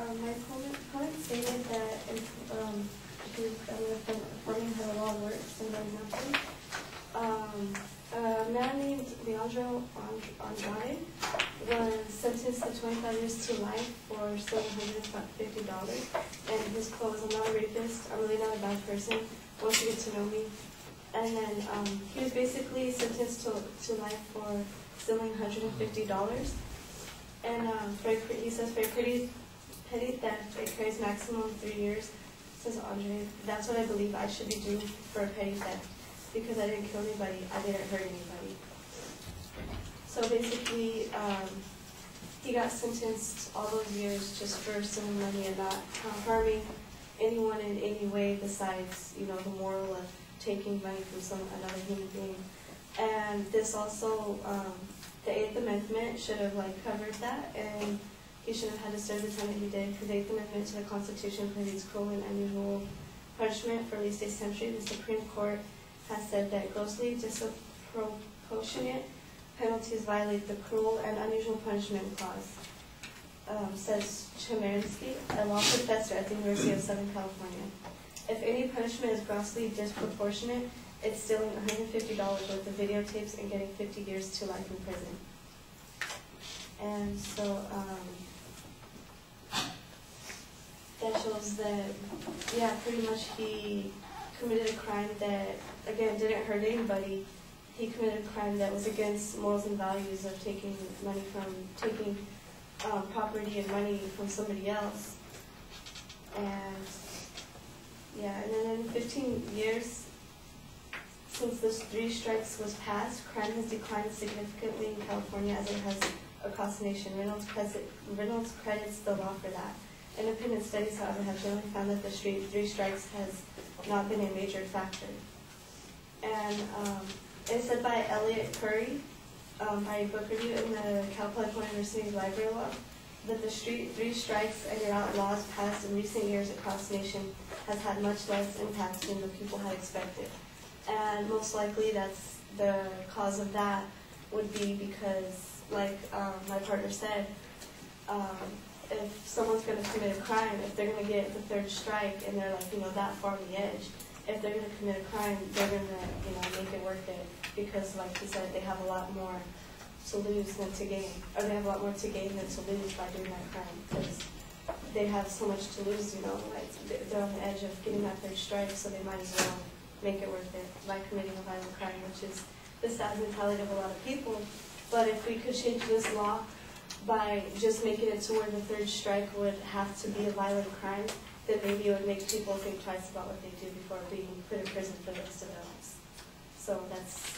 My opponent stated that if performing her law works, and there's nothing. A man named Leandro Andrade was sentenced to 25 years to life for stealing $150. And his quote was, "I'm not a rapist, I'm really not a bad person, once you get to know me." And then he was basically sentenced to life for stealing $150. And he says for petty theft, it carries maximum 3 years. Says Andre, that's what I believe I should be doing for petty theft, because I didn't kill anybody, I didn't hurt anybody. So basically, he got sentenced all those years just for stealing money and not harming anyone in any way besides, the moral of taking money from another human being. And this also, the 8th Amendment should have covered that, and he shouldn't have had to serve the time that he did, because the 8th Amendment to the Constitution prohibits cruel and unusual punishment for at least a century. The Supreme Court has said that grossly disproportionate penalties violate the cruel and unusual punishment clause. Says Chemerinsky, a law professor at the University of Southern California. If any punishment is grossly disproportionate, it's stealing $150 worth of videotapes and getting 50 years to life in prison. And so that shows that, pretty much he committed a crime that, again, didn't hurt anybody. He committed a crime that was against morals and values of taking property and money from somebody else. And and then in 15 years since this 3 strikes was passed, crime has declined significantly in California, as it has across the nation. Reynolds credits the law for that. Independent studies, however, have generally found that the 3 strikes has not been a major factor. And it's said by Elliot Curry, by a book review in the California University Library Law, that the 3 strikes and you're out laws passed in recent years across the nation has had much less impact than the people had expected. And most likely that's the cause of that would be because, like my partner said, if someone's going to commit a crime, if they're going to get the 3rd strike and they're that far on the edge, if they're going to commit a crime, they're going to make it worth it, because like he said, they have a lot more to lose than to gain, or they have a lot more to gain than to lose by doing that crime, because they have so much to lose, they're on the edge of getting that 3rd strike, so they might as well make it worth it by committing a violent crime, which is the sad mentality of a lot of people. But if we could change this law by just making it to where the 3rd strike would have to be a violent crime, then maybe it would make people think twice about what they do before being put in prison for the rest of their lives. So that's